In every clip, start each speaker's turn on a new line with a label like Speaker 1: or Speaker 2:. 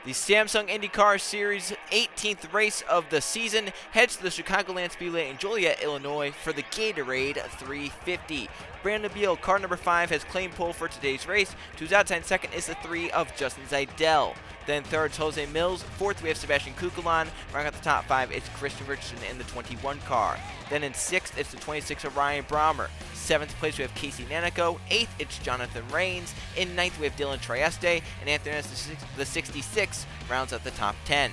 Speaker 1: The Samsung IndyCar Series 18th race of the season heads to the Chicagoland Speedway in Joliet, Illinois for the Gatorade 350. Brandon Beal, car number 5, has claimed pole for today's race. To his outside second is the 3 of Justin Zeidel. Then third is Jose Mills. Fourth, we have Sebastian Kukulan. Rounding out the top 5 is Christian Richardson in the 21 car. Then in 6th, it's the 26 of Ryan Brommer. 7th place, we have Casey Nanico. 8th, it's Jonathan Rains. In 9th, we have Dylan Trieste. And Anthony the 66 rounds out the top 10.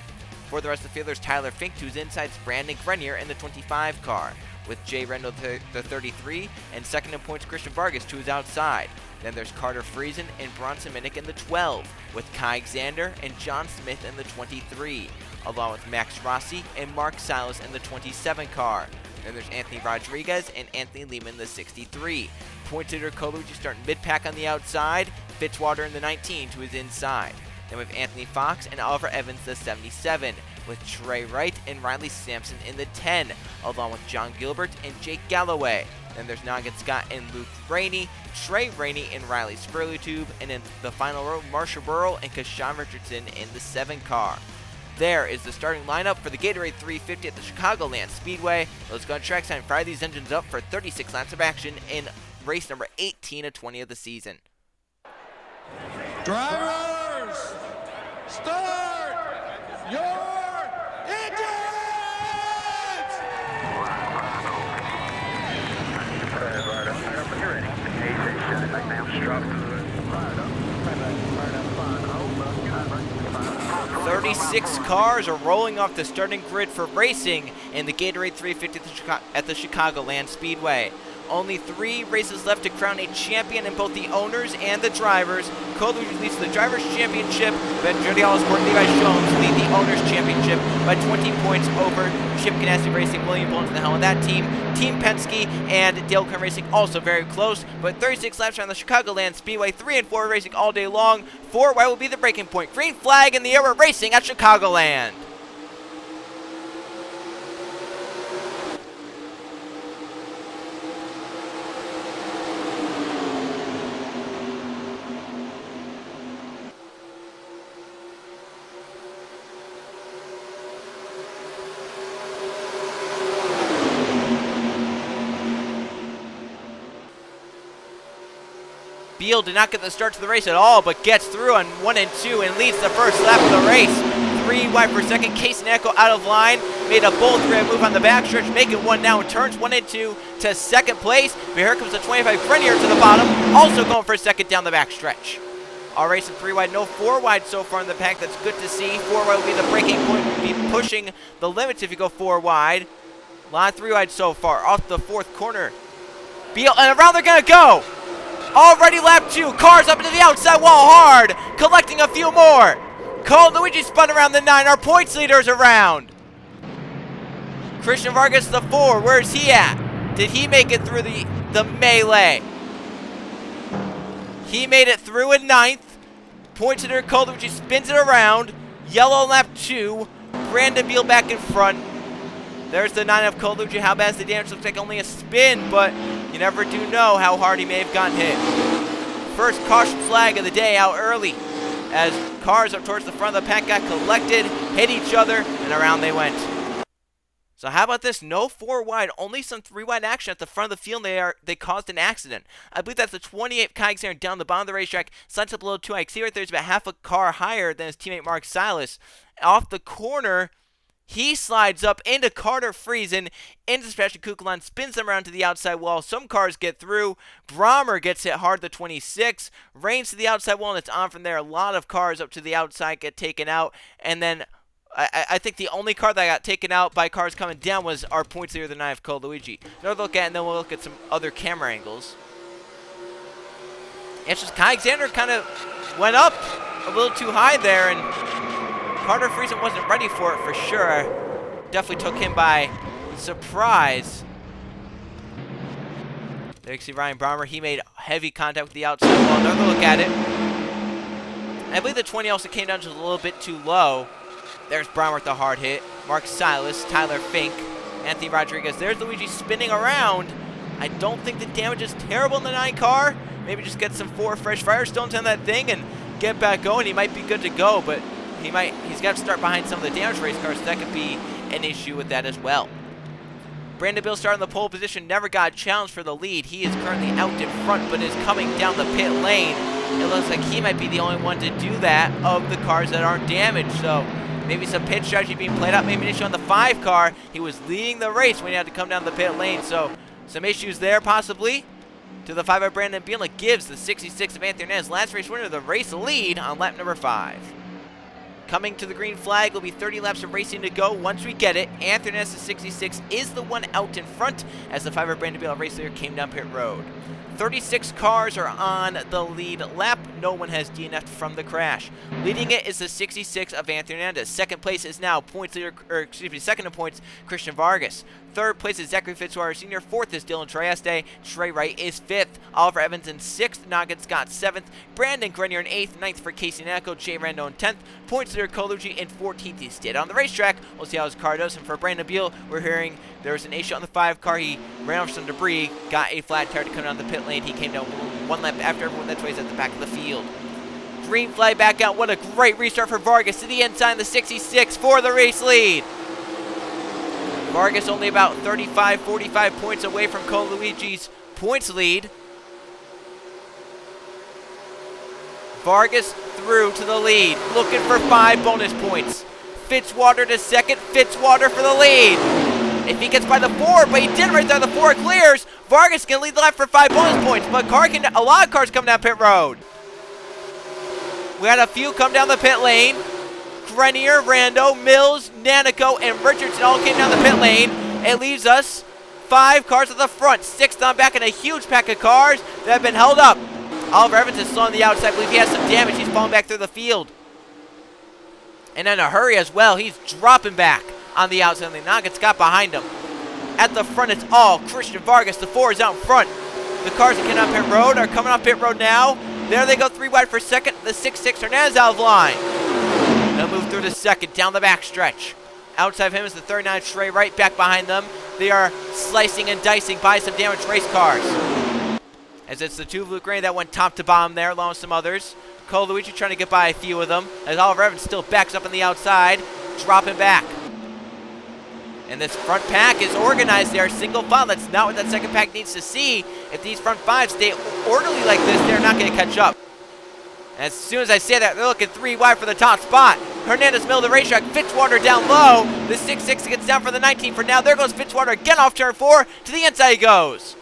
Speaker 1: For the rest of the field, there's Tyler Fink. To his insides, Brandon Grenier in the 25 car, with Jay Rendell the 33, and second in points Christian Vargas to his outside. Then there's Carter Friesen and Bronson Minnick in the 12, with Kai Xander and John Smith in the 23, along with Max Rossi and Mark Silas in the 27 car. Then there's Anthony Rodriguez and Anthony Lehman in the 63. Point leader Colucci starting mid-pack on the outside, Fitzwater in the 19 to his inside. Then we have Anthony Fox and Oliver Evans the 77, with Trey Wright and Riley Sampson in the 10, along with John Gilbert and Jake Galloway. Then there's Nugget Scott and Luke Rainey, Trey Rainey and Riley Spurley-Tube, and in the final row, Marsha Burrell and Kashawn Richardson in the 7 car. There is the starting lineup for the Gatorade 350 at the Chicagoland Speedway. Let's go on track time and fire these engines up for 36 laps of action in race number 18 of 20 of the season.
Speaker 2: Drivers, start your engines!
Speaker 3: Right up when you're ready. Shut it back down. Drop good. Right up.
Speaker 1: 36 cars are rolling off the starting grid for racing in the Gatorade 350 at the Chicagoland Speedway. Only 3 races left to crown a champion in both the owners and the drivers. Colucci leads the Drivers' Championship, but Jody Allisport and Levi Jones lead the Owners' Championship by 20 points over Chip Ganassi Racing, William Bones in the helm of that team. Team Penske and Dale Coyne Racing also very close, but 36 laps around the Chicagoland Speedway, 3 and 4 racing all day long. 4 wide will be the breaking point. Green flag in the air, we're racing at Chicagoland. Beal did not get the start to the race at all, but gets through on 1 and 2 and leads the first lap of the race. 3 wide for second. Casey Nanico out of line. Made a bold 3 move on the backstretch, making 1 now and turns 1 and 2 to second place. But here comes the 25 Grenier to the bottom, also going for a second down the backstretch. All racing 3 wide, no 4 wide so far in the pack. That's good to see. 4 wide will be the breaking point, will be pushing the limits if you go 4 wide. Line 3 wide so far, off the 4th corner. Beal, and around they're gonna go. Already lap 2, cars up into the outside wall hard, collecting a few more. Colucci spun around the 9, our points leaders around. Christian Vargas the 4, where's he at? Did he make it through the melee? He made it through in 9th. Points leader Colucci spins it around. Yellow lap 2, Brandon Beal back in front. There's the 9 of Colucci. How bad is the damage? Looks like only a spin, but you never do know how hard he may have gotten hit. First caution flag of the day out early, as cars up towards the front of the pack got collected, hit each other, and around they went. So how about this? No 4 wide, only some 3 wide action at the front of the field. They caused an accident. I believe that's the 28 Kai Xander down the bottom of the racetrack. Slides up below 2. I see right there, it's about half a car higher than his teammate Mark Silas. Off the corner, he slides up into Carter Friesen, into Sebastian Kukulan, spins them around to the outside wall. Some cars get through. Brommer gets hit hard, the 26. Rains to the outside wall, and it's on from there. A lot of cars up to the outside get taken out. And then I think the only car that got taken out by cars coming down was our points leader, the 9 of Colucci. Another look at it, and then we'll look at some other camera angles. It's just Kai Xander kind of went up a little too high there, and Carter Friesen wasn't ready for it for sure. Definitely took him by surprise. There you can see Ryan Brommer. He made heavy contact with the outside wall. Another look at it. I believe the 20 also came down just a little bit too low. There's Brommer with the hard hit. Mark Silas, Tyler Fink, Anthony Rodriguez. There's Luigi spinning around. I don't think the damage is terrible in the 9 car. Maybe just get some 4 fresh Firestones on that thing and get back going. He might be good to go, but He's got to start behind some of the damaged race cars, so that could be an issue with that as well. Brandon Beal starting the pole position, never got challenged for the lead. He is currently out in front, but is coming down the pit lane. It looks like he might be the only one to do that of the cars that aren't damaged. So maybe some pit strategy being played out. Maybe an issue on the 5 car. He was leading the race when he had to come down the pit lane. So some issues there possibly. To the 5 by Brandon Beal. It gives the 66 of Anthony Hernandez, last race winner, the race lead on lap number 5. Coming to the green flag will be 30 laps of racing to go. Once we get it, Anthony Hernandez, the 66, is the one out in front as the 5 by Brandon Beal race leader came down pit road. 36 cars are on the lead lap. No one has DNF'd from the crash. Leading it is the 66 of Anthony Hernandez. Second place is now second in points, Christian Vargas. Third place is Zachary Fitzwater Sr. Fourth is Dylan Trieste. Trey Wright is fifth. Oliver Evans in sixth. Nugget Scott seventh. Brandon Grenier in eighth. Ninth for Casey Nanico. Jay Rando in 10th. Points leader Colucci in 14th. He stayed on the racetrack. We'll see how his car does. And for Brandon Beal, we're hearing there was an issue on the 5 car. He ran off some debris, got a flat tire to come down the pit lane. He came down one lap after everyone. That's why he's at the back of the field. Green flag back out. What a great restart for Vargas to the inside, the 66 for the race lead. Vargas only about 35, 45 points away from Colucci's points lead. Vargas through to the lead, looking for 5 bonus points. Fitzwater to second, Fitzwater for the lead. If he gets by the 4, but he didn't right there, the 4 clears, Vargas can lead the lap for 5 bonus points, but a lot of cars come down pit road. We had a few come down the pit lane. Grenier, Rando, Mills, Nanico, and Richardson all came down the pit lane. It leaves us 5 cars at the front, 6 on back, and a huge pack of cars that have been held up. Oliver Evans is slow on the outside. I believe he has some damage. He's falling back through the field. And in a hurry as well. He's dropping back on the outside. And the Nuggets got behind him. At the front, it's all Christian Vargas. The 4 is out in front. The cars that came off pit road are coming off pit road now. There they go, 3 wide for second. The 6-6 Hernandez out of line. They'll move through the second, down the back stretch. Outside of him is the 39 Trey Wright back behind them. They are slicing and dicing by some damaged race cars. As it's the 2 of Luke Gray that went top to bottom there, along with some others. Colucci trying to get by a few of them. As Oliver Evans still backs up on the outside, dropping back. And this front pack is organized there, single file. That's not what that second pack needs to see. If these front 5 stay orderly like this, they're not going to catch up. As soon as I say that, they're looking 3 wide for the top spot. Hernandez middle of the racetrack, Fitzwater down low. The 6-6 gets down for the 19 for now. There goes Fitzwater again off turn 4. To the inside he goes.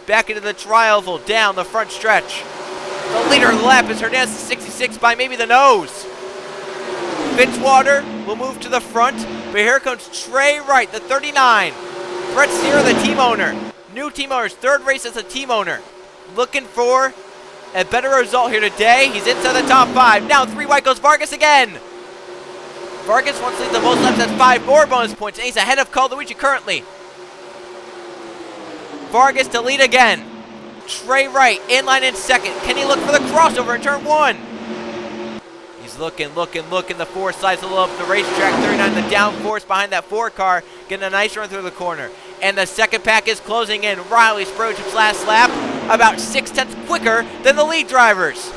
Speaker 1: Back into the tri-oval, down the front stretch. The leader of the lap is Hernandez, 66 by maybe the nose. Fitzwater will move to the front, but here comes Trey Wright, the 39. Brett Sear, the team owner. New team owner's 3rd race as a team owner. Looking for a better result here today. He's inside the top 5. Now 3 wide goes Vargas again. Vargas wants to lead the most laps at 5 more bonus points, and he's ahead of Colucci currently. Vargas to lead again. Trey Wright in line in second. Can he look for the crossover in turn 1? He's looking. The 4 slides a little up the racetrack. 39 the downforce behind that 4 car. Getting a nice run through the corner. And the second pack is closing in. Riley Sprogev's last lap about 6/10 quicker than the lead drivers.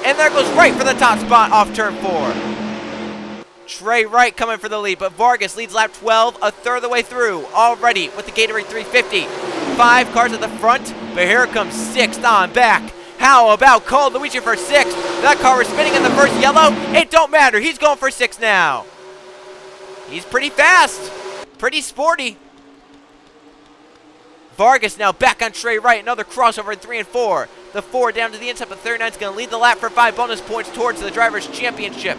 Speaker 1: And there goes Wright for the top spot off turn 4. Trey Wright coming for the lead, but Vargas leads lap 12, a third of the way through, already with the Gatorade 350. 5 cars at the front, but here comes 6th on back. How about Colucci for 6th? That car was spinning in the first yellow. It don't matter. He's going for 6 now. He's pretty fast, pretty sporty. Vargas now back on Trey Wright. Another crossover in 3 and 4. The 4 down to the inside, but 39 is going to lead the lap for 5 bonus points towards the Drivers' Championship.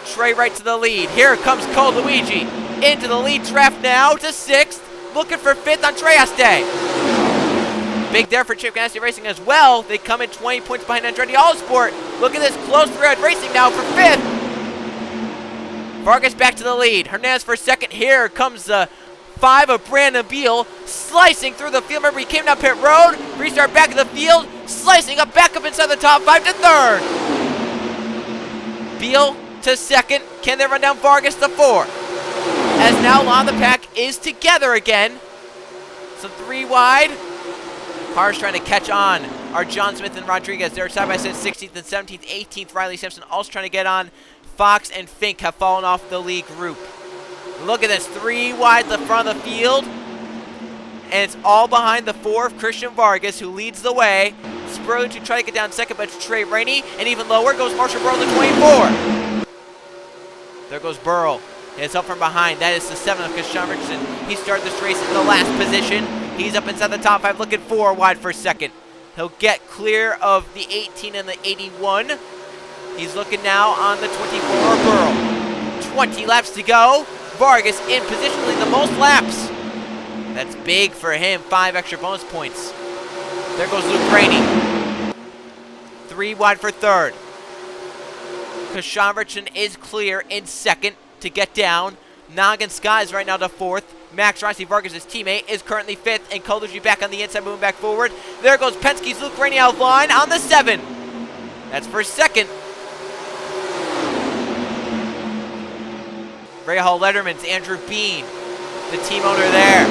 Speaker 1: Trey Wright to the lead. Here comes Colucci into the lead draft now to 6th. Looking for 5th on Trieste. Big there for Chip Ganassi Racing as well. They come in 20 points behind Andretti Allsport. Look at this close thread racing now for 5th. Vargas back to the lead. Hernandez for 2nd. Here comes the 5 of Brandon Beal, slicing through the field. Remember, he came down pit road, restart back of the field, slicing up back up inside the top 5 to 3rd. Beal to 2nd. Can they run down Vargas to 4? As now on the pack is together again. Some 3 wide. Cars trying to catch on are John Smith and Rodriguez. They're side by side, 16th and 17th, 18th. Riley Sampson also trying to get on. Fox and Fink have fallen off the lead group. Look at this, 3 wide the front of the field. And it's all behind the 4 of Christian Vargas, who leads the way. Spurley to try to get down second, but Trey Rainey. And even lower goes Marshall Burrow, the 24. There goes Burrow. It's up from behind. That is the 7 of Kashan Richardson. He started this race in the last position. He's up inside the top 5, looking 4 wide for second. He'll get clear of the 18 and the 81. He's looking now on the 24 Burrow. 20 laps to go. Vargas in position, leading the most laps. That's big for him. 5 extra bonus points. There goes Luke Rainey. 3 wide for third. Kashan Richardson is clear in second to get down. Noggin Skies right now to 4th. Max Rossi, Vargas' teammate, is currently 5th, and Colucci back on the inside, moving back forward. There goes Penske's Luke Rainey out of line on the 7. That's for second. Rahal Letterman's Andrew Bean, the team owner there.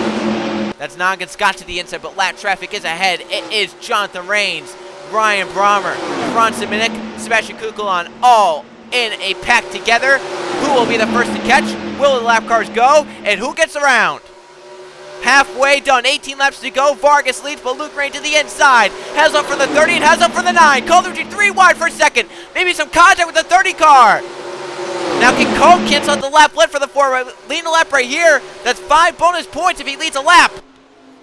Speaker 1: That's Noggin Scott to the inside, but lap traffic is ahead. It is Jonathan Rains, Ryan Brommer, Bronson Minnick, Sebastian Kukulon, all in a pack together. Who will be the first to catch? Will the lap cars go? And who gets around? Halfway done, 18 laps to go. Vargas leads, but Luke Rain to the inside. Has up for the 30 and has up for the 9. Colucci 3 wide for second. Maybe some contact with the 30 car. Now can Cole cancel out the lap led for the 4? Leading the lap right here. That's 5 bonus points if he leads a lap.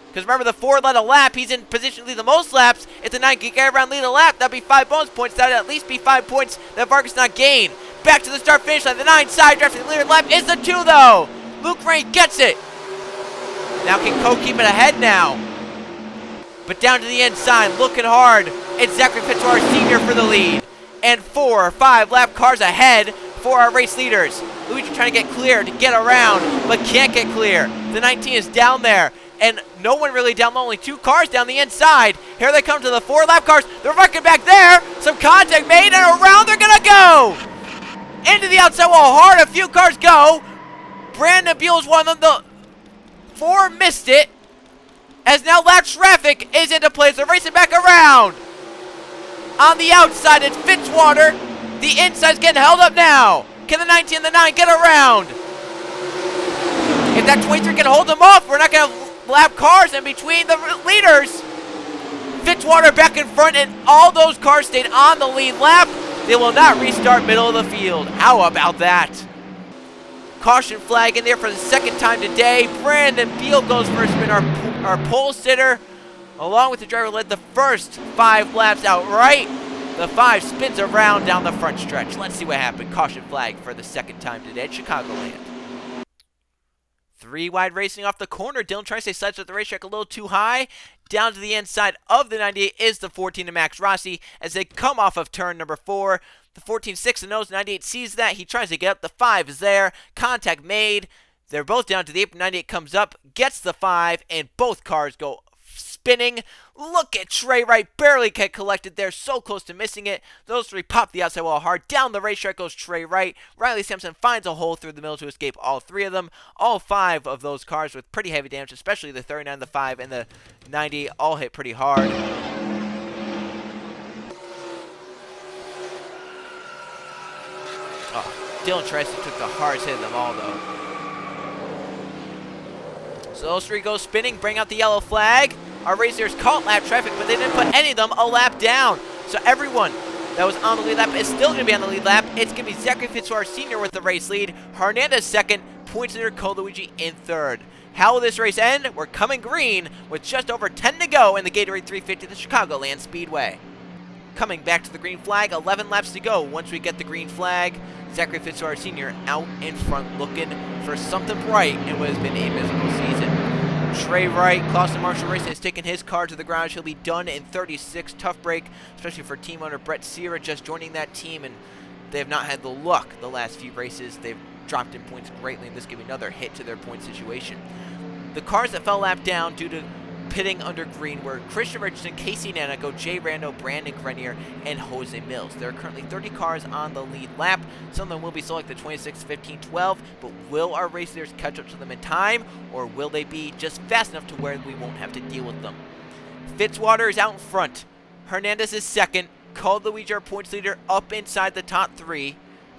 Speaker 1: Because remember, the 4 led a lap. He's in position to lead the most laps. If the 9 can get around lead a lap, that'd be 5 bonus points. That'd at least be 5 points that Vargas not gain. Back to the start finish line. The 9 side drafting the leader lap is the 2 though. Luke Rain gets it. Now can Cole keep it ahead now? But down to the inside, looking hard. It's Zachary Fitzwater Sr. for the lead. And 4 or 5 lap cars ahead for our race leaders. Luigi trying to get clear to get around, but can't get clear. The 19 is down there, and no one really down, only 2 cars down the inside. Here they come to the 4 lap cars. They're rocking back there. Some contact made, and around they're gonna go. Into the outside wall hard, a few cars go. Brandon Buell's one of the 4 missed it. As now lap traffic is into place. They're racing back around. On the outside, it's Fitzwater. The inside's getting held up now. Can the 19 and the 9 get around? If that 23 can hold them off, we're not going to lap cars in between the leaders. Fitzwater back in front, and all those cars stayed on the lead lap. They will not restart middle of the field. How about that? Caution flag in there for the 2nd time today. Brandon Beal goes first spin, our pole sitter, along with the driver led the first 5 laps outright. The 5 spins around down the front stretch. Let's see what happened. Caution flag for the 2nd time today at Chicagoland. 3 wide racing off the corner. Dylan tries to stay sides at the racetrack a little too high. Down to the inside of the 98 is the 14 of Max Rossi as they come off of turn number 4. The 14 6 and knows 98 sees that. He tries to get up. The 5 is there. Contact made. They're both down to the 8. 98 comes up, gets the 5, and both cars go spinning. Look at Trey Wright, barely get collected there, so close to missing it. Those 3 pop the outside wall hard. Down the racetrack goes Trey Wright. Riley Sampson finds a hole through the middle to escape all 3 of them. All 5 of those cars with pretty heavy damage, especially the 39, the 5, and the 90, all hit pretty hard. Oh, Dylan Tracy took the hardest hit of them all, though. So those 3 go spinning, bring out the yellow flag. Our racers caught lap traffic, but they didn't put any of them a lap down. So everyone that was on the lead lap is still going to be on the lead lap. It's going to be Zachary Fitzwater Sr. with the race lead. Hernandez 2nd, points leader Colucci in 3rd. How will this race end? We're coming green with just over 10 to go in the Gatorade 350 at the Chicagoland Speedway. Coming back to the green flag, 11 laps to go. Once we get the green flag, Zachary Fitzwater Sr. out in front looking for something bright in what has been a miserable season. Trey Wright, Clausen Marshall Racing, has taken his car to the ground. He'll be done in 36. Tough break, especially for team owner Brett Sierra just joining that team, and they have not had the luck the last few races. They've dropped in points greatly, and this could be another hit to their point situation. The cars that fell lap down due to pitting under green were Christian Richardson, Casey Nanago, Jay Rando, Brandon Grenier, and Jose Mills. There are currently 30 cars on the lead lap. Some of them will be slow, like the 26, 15, 12, but will our racers catch up to them in time, or will they be just fast enough to where we won't have to deal with them? Fitzwater is out in front. Hernandez is second. Luigi, our points leader, up inside the top 3.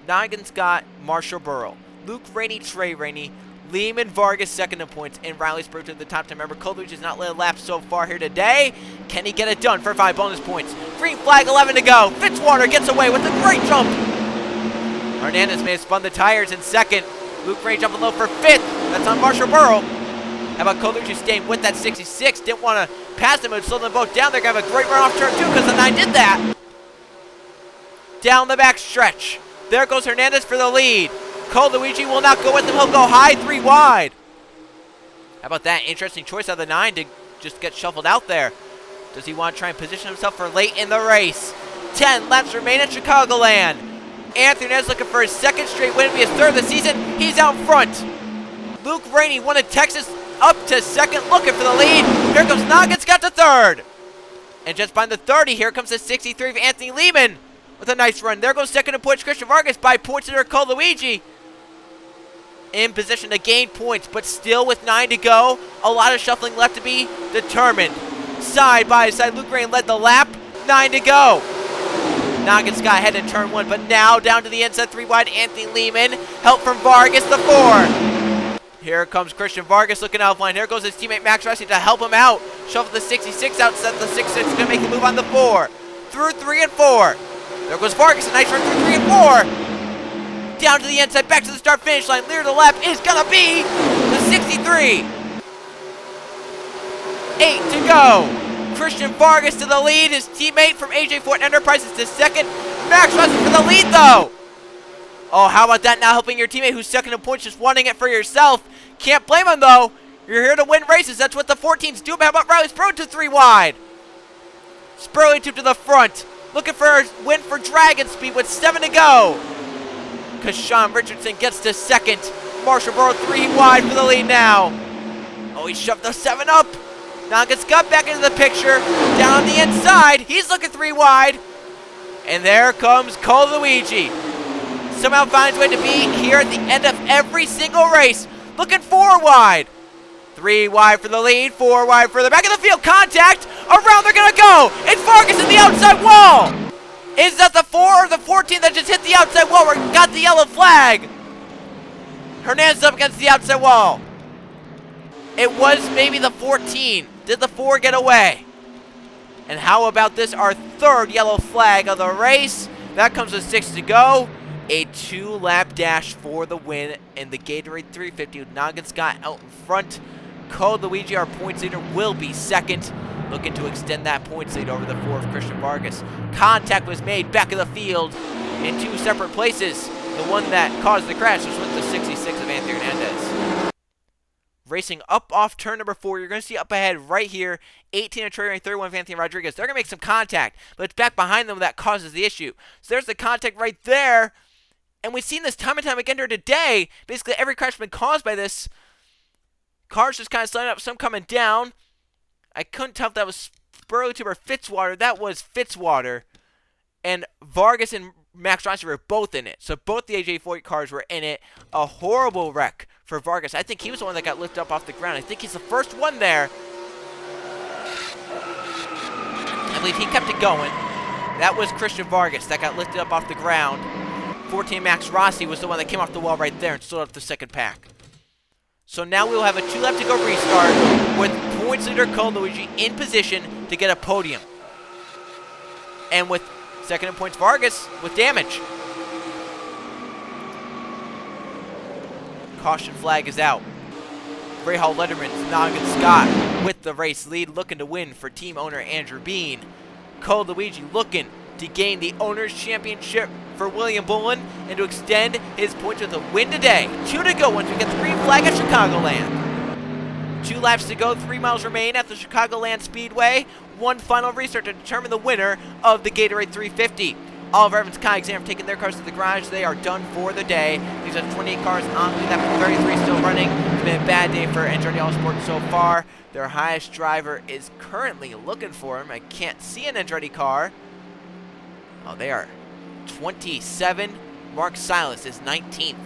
Speaker 1: Noggin Scott, Marshall Burrow. Luke Rainey, Trey Rainey. Lehman Vargas second in points. And Riley Spurgeon to the top 10 member. Luigi has not led a lap so far here today. Can he get it done for 5 bonus points? Green flag, 11 to go. Fitzwater gets away with a great jump. Hernandez may have spun the tires in second. Luke Rainey jumping low for 5th. That's on Marshall Burrow. How about Luigi staying with that 66? Didn't want to pass him and slow them both down. They're going to have a great run off turn 2 because the 9 did that. Down the back stretch. There goes Hernandez for the lead. Luigi will not go with him. He'll go high 3 wide. How about that? Interesting choice out of the 9 to just get shuffled out there. Does he want to try and position himself for late in the race? 10 laps remain at Chicagoland. Anthony Hernandez looking for his 2nd straight win. It'll be his 3rd of the season. He's out front. Luke Rainey won at Texas, up to 2nd, looking for the lead. Here comes Noggins, got to 3rd. And just behind the 30, here comes the 63 of Anthony Lehman with a nice run. There goes 2nd in points, Christian Vargas, by points to Luigi. In position to gain points, but still with 9 to go. A lot of shuffling left to be determined. Side by side, Luke Rainey led the lap, 9 to go. Noggin Scott headed in turn 1, but now down to the inside 3 wide, Anthony Lehman. Help from Vargas, the 4. Here comes Christian Vargas looking out of line. Here goes his teammate Max Rossi to help him out. Shuffle the 66 out, set the 66, going to make a move on the 4. Through 3 and 4. There goes Vargas, a nice run through 3 and 4. Down to the inside, back to the start finish line. Leader to the lap is going to be the 63. 8 to go. Christian Vargas to the lead. His teammate from AJ Fort Enterprises to 2nd. Max Rossi for the lead though. Oh, how about that now helping your teammate who's 2nd in points, just wanting it for yourself. Can't blame him though. You're here to win races. That's what the 14s do. But how about Riley Spurgeon to 3 wide? Spurley to the front. Looking for a win for Dragon Speed with 7 to go. Kashawn Richardson gets to 2nd. Marshall Burrow 3 wide for the lead now. Oh, he shoved the 7 up. Noggin Scott back into the picture. Down on the inside. He's looking 3 wide. And there comes Luigi. Somehow finds a way to be here at the end of every single race. Looking 4 wide. 3 wide for the lead. 4 wide for the back of the field. Contact. Around they're going to go. It's Vargas in the outside wall. Is that the 4 or the 14 that just hit the outside wall or got the yellow flag? Hernandez up against the outside wall. It was maybe the 14. Did the 4 get away? And how about this? Our 3rd yellow flag of the race. That comes with 6 to go. A 2-lap dash for the win in the Gatorade 350 with Noggin Scott out in front. Luigi, our points leader, will be 2nd. Looking to extend that points lead over the 4 of Christian Vargas. Contact was made back of the field in 2 separate places. The one that caused the crash was with the 66 of Anthony Hernandez. Racing up off turn number 4, you're going to see up ahead right here, 18 of Trey Rainey, 31 of Anthony Rodriguez. They're going to make some contact, but it's back behind them that causes the issue. So there's the contact right there, and we've seen this time and time again here today. Basically, every crash has been caused by this. Cars just kind of sliding up, some coming down. I couldn't tell if that was Spurley or Fitzwater. That was Fitzwater. And Vargas and Max Rossi were both in it. So both the AJ4 cars were in it. A horrible wreck for Vargas. I think he was the one that got lifted up off the ground. I think he's the first one there. I believe he kept it going. That was Christian Vargas that got lifted up off the ground. 14 Max Rossi was the one that came off the wall right there and stood up the 2nd pack. So now we will have a 2 lap to go restart with points leader Luigi in position to get a podium. And with 2nd in points Vargas with damage. Caution flag is out. Rahal Letterman's Noggin Scott with the race lead, looking to win for team owner Andrew Bean. Luigi looking to gain the owner's championship for William Bullen and to extend his points with a win today. 2 to go once we get the green flag at Chicagoland. 2 laps to go, 3 miles remain at the Chicagoland Speedway. 1 final restart to determine the winner of the Gatorade 350. Oliver Evans, Kai Exam have taken their cars to the garage. They are done for the day. These are 28 cars on the lap, 33 still running. It's been a bad day for NR2003 Autosport so far. Their highest driver is currently looking for him. I can't see an Andretti car. Oh, they are 27. Mark Silas is 19th.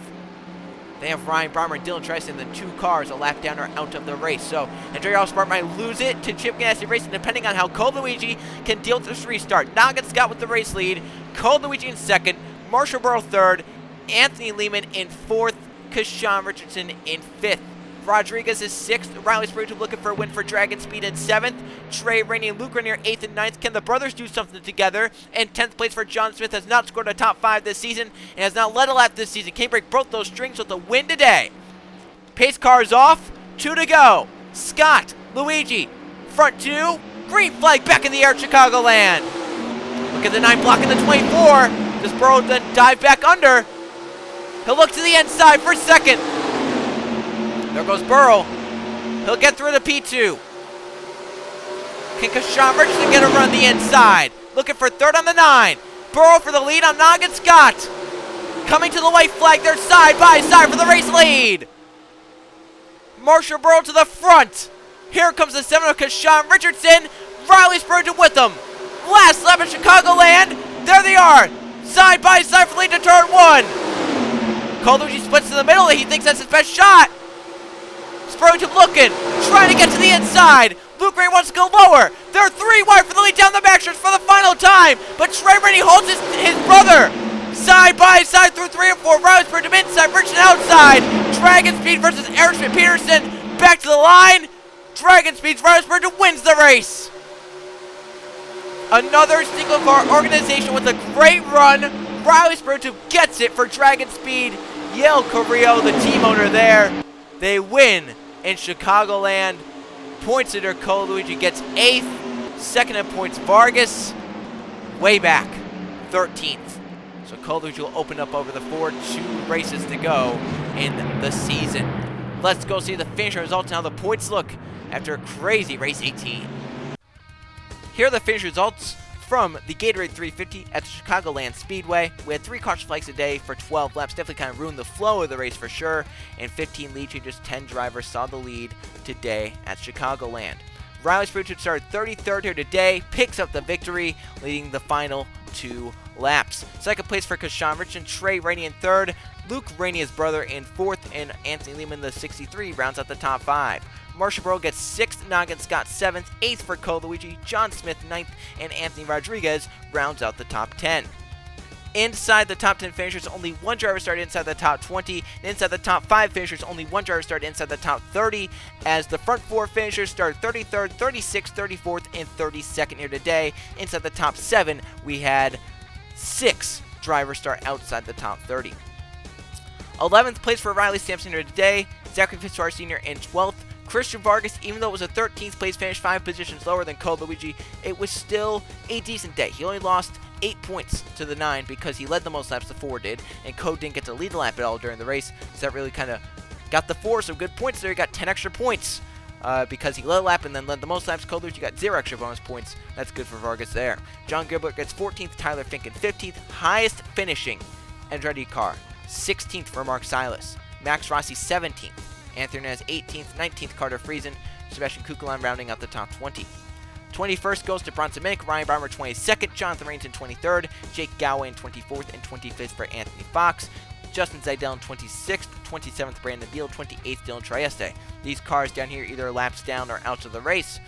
Speaker 1: They have Ryan Brommer and Dylan Trice, and then 2 cars a lap down or out of the race. So Andrea Allspark might lose it to Chip Ganassi Racing, depending on how Cole Luigi can deal with this restart. Noggin Scott with the race lead, Cole Luigi in 2nd, Marshall Burrow 3rd, Anthony Lehman in 4th, Kashawn Richardson in 5th. Rodriguez is 6th. Riley Sprague looking for a win for Dragon Speed in 7th. Trey Rainey and Luke Rainier 8th and 9th. Can the brothers do something together? And 10th place for John Smith, has not scored a top 5 this season and has not led a lap this season. Can't break both those strings with a win today. Pace car is off. 2 to go. Scott, Luigi, front 2. Green flag back in the air at Chicagoland. Look at the 9 blocking the 24. Does Burrow then dive back under? He'll look to the inside for 2nd. There goes Burrow. He'll get through the P2. Can Kashawn Richardson get a run the inside? Looking for 3rd on the 9. Burrow for the lead on Noggin Scott. Coming to the white flag, they're side by side for the race lead. Marshall Burrow to the front. Here comes the 7 of Kashawn Richardson. Riley Spurgeon with them. Last lap at Chicagoland. There they are. Side by side for lead to turn 1. Cole Luigi splits to the middle. He thinks that's his best shot. Spurgeon looking, trying to get to the inside. Luke Ray wants to go lower. They're 3 wide for the lead down the backstretch for the final time. But Trey Rainey holds his brother. Side by side through 3 and 4. Riley Spurgeon inside, Richardson outside. Dragon Speed versus Eric Schmidt Peterson. Back to the line. Dragon Speed's Riley Spurgeon wins the race. Another single car organization with a great run. Riley Spurgeon gets it for Dragon Speed. Yale Carrillo, the team owner there. They win in Chicagoland. Points leader Cole Luigi gets 8th. 2nd in points Vargas. Way back, 13th. So Cole Luigi will open up over the 4. 2 races to go in the season. Let's go see the finish results and how the points look after a crazy race 18. Here are the finish results from the Gatorade 350 at the Chicagoland Speedway. We had 3 caution flags a day for 12 laps. Definitely kind of ruined the flow of the race for sure. And 15 lead changes, 10 drivers saw the lead today at Chicagoland. Riley Spurgeon started 33rd here today, picks up the victory, leading the final 2 laps. 2nd place for Kashawn Richardson, Trey Rainey in 3rd, Luke Rainey, his brother, in 4th, and Anthony Lehman, the 63, rounds out the top 5. Marshall Burrow gets 6th, Noggin Scott 7th, 8th for Cole Luigi, John Smith 9th, and Anthony Rodriguez rounds out the top 10. Inside the top 10 finishers, only 1 driver started inside the top 20. And inside the top 5 finishers, only 1 driver started inside the top 30. As the front 4 finishers started 33rd, 36th, 34th, and 32nd here today. Inside the top 7, we had 6 drivers start outside the top 30. 11th place for Riley Sampson here today. Zachary Fitzgerald Sr. in 12th. Christian Vargas, even though it was a 13th place finish, 5 positions lower than Cole Luigi, it was still a decent day. He only lost 8 points to the 9 because he led the most laps, the 4 did, and Cole didn't get to lead the lap at all during the race, so that really kind of got the 4 some good points there. He got 10 extra points because he led a lap and then led the most laps. Cole Luigi got 0 extra bonus points. That's good for Vargas there. John Gilbert gets 14th, Tyler Fink in 15th, highest finishing IndyCar, 16th for Mark Silas. Max Rossi 17th. Anthony Hernandez 18th, 19th Carter Friesen, Sebastian Kukelan rounding out the top 20. 21st goes to Bronson Minnick, Ryan Brommer 22nd, Jonathan Rains in 23rd, Jake Galloway in 24th, and 25th for Anthony Fox. Justin Zeidel in 26th, 27th Brandon Beal, 28th Dylan Trieste. These cars down here either laps down or out of the race.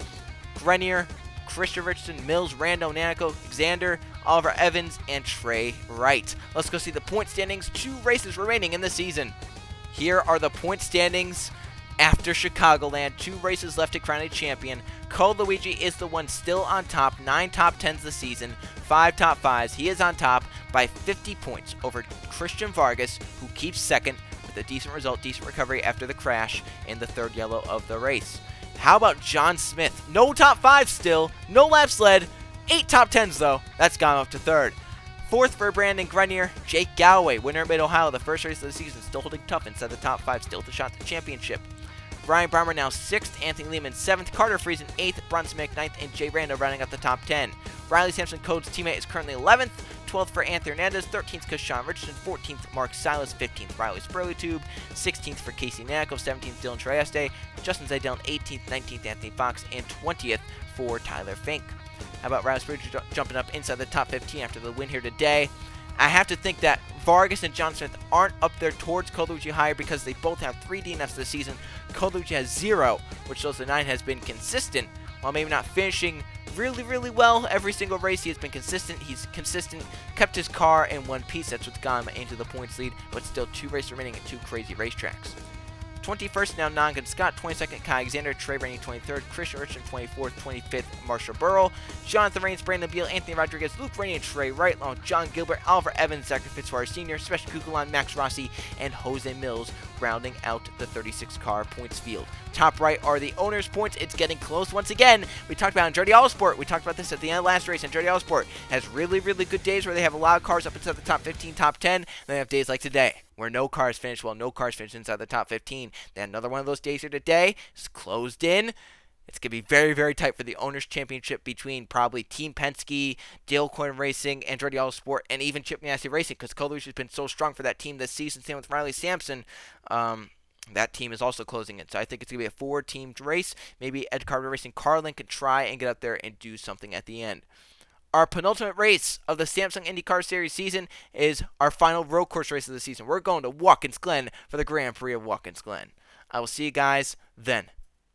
Speaker 1: Grenier, Christian Richardson, Mills, Rando, Nanico, Xander, Oliver Evans, and Trey Wright. Let's go see the point standings. 2 races remaining in the season. Here are the point standings after Chicagoland. 2 races left to crown a champion. Cole Luigi is the one still on top. 9 top 10s this season. 5 top 5s. He is on top by 50 points over Christian Vargas, who keeps 2nd with a decent result, decent recovery after the crash in the 3rd yellow of the race. How about John Smith? No top 5 still. No laps led. 8 top 10s though. That's gone up to 3rd. 4th for Brandon Grenier, Jake Galloway, winner of Mid-Ohio, the first race of the season, still holding tough inside the top 5, still with a shot at the championship. Ryan Brommer now 6th, Anthony Lehman 7th, Carter Friesen 8th, Bronson Minnick 9th, and Jay Rando rounding out the top 10. Riley Sampson, Code's teammate, is currently 11th, 12th for Anthony Hernandez, 13th Kashawn Richardson, 14th Mark Silas, 15th Riley Spurley-Tube, 16th for Casey Nanico, 17th Dylan Trieste, Justin Zeidel 18th, 19th Anthony Fox, and 20th for Tyler Fink. How about Riley Spurley jumping up inside the top 15 after the win here today? I have to think that Vargas and John Smith aren't up there towards Colucci higher because they both have 3 DNFs this season. Colucci has 0, which shows the 9 has been consistent, while maybe not finishing really well every single race. He has been consistent. He's consistent, kept his car in one piece. That's what's got him into the points lead, but still 2 races remaining at 2 crazy racetracks. 21st now Nongan Scott, 22nd Kai Alexander, Trey Rainey 23rd, Christian Richardson 24th, 25th Marshall Burrow, Jonathan Rains, Brandon Beal, Anthony Rodriguez, Luke Rainey, and Trey Wright, along with John Gilbert, Oliver Evans, Zachary Fitzwater Sr., Special Chicagoland, Max Rossi, and Jose Mills, rounding out the 36-car points field. Top right are the owners' points. It's getting close once again. We talked about Andretti Autosport. We talked about this at the end of last race. Andretti Autosport has really good days where they have a lot of cars up inside the top 15, top 10. And they have days like today where no cars finish. Well, no cars finish inside the top 15. Then another one of those days here today is closed in. It's going to be very tight for the Owners' Championship between probably Team Penske, Dale Coyne Racing, Andretti Autosport, and even Chip Ganassi Racing, because Colucci has been so strong for that team this season. Same with Riley Sampson. That team is also closing in. So I think it's going to be a 4-team race. Maybe Ed Carter Racing Carlin can try and get up there and do something at the end. Our penultimate race of the Samsung IndyCar Series season is our final road course race of the season. We're going to Watkins Glen for the Grand Prix of Watkins Glen. I will see you guys then.